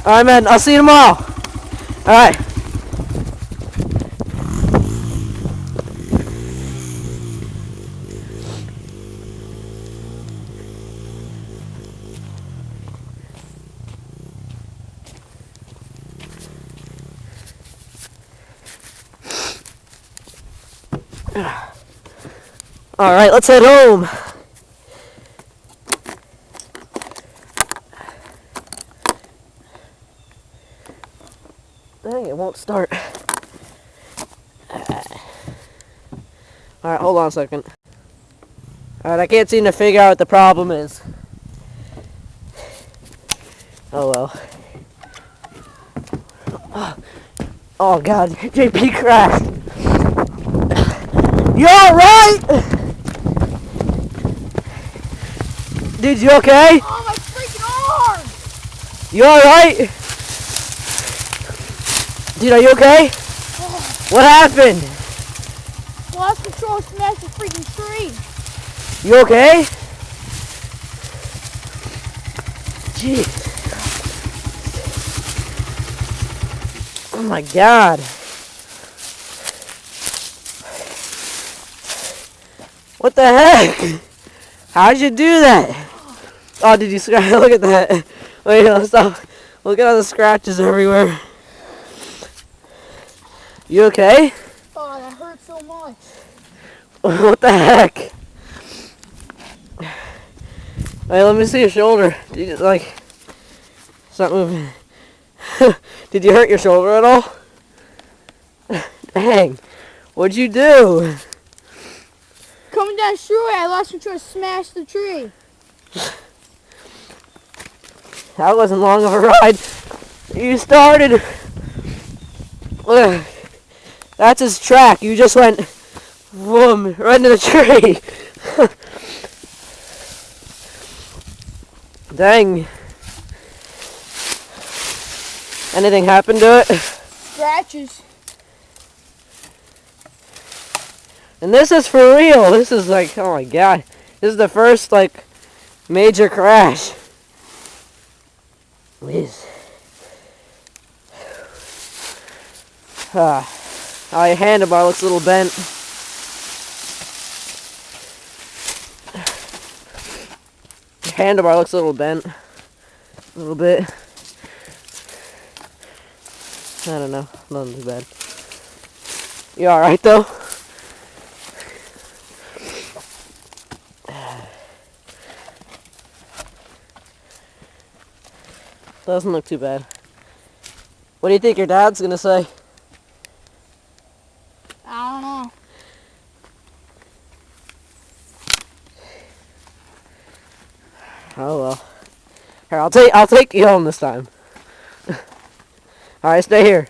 Alright, man. I'll see you tomorrow. Alright. Alright, let's head home. Dang, it won't start. Alright, hold on a second. Alright, I can't seem to figure out what the problem is. Oh well. Oh god, JP crashed. You alright? Dude, you okay? Oh, my freaking arm! You alright? Dude, are you okay? Oh. What happened? Lost control, smashed the freaking tree. You okay? Jeez. Oh my god. What the heck? How did you do that? Oh, did you scratch? Look at that. Wait, no, stop. Look at all the scratches everywhere. You okay? Oh, that hurt so much. What the heck? Wait, let me see your shoulder. Did you like... It's not moving. Did you hurt your shoulder at all? Dang. What'd you do? Coming down the shore, I lost control, smashed the tree. That wasn't long of a ride. You started. Look, that's his track. You just went, boom, right into the tree. Dang. Anything happened to it? Scratches. And this is for real. This is like, oh my god. This is the first, like, major crash. Please. Oh, your handlebar looks a little bent. Your handlebar looks a little bent. A little bit. I don't know. Nothing too bad. You alright though? Doesn't look too bad. What do you think your dad's gonna say? I don't know. Oh well. Here, I'll take you home this time. Alright, stay here.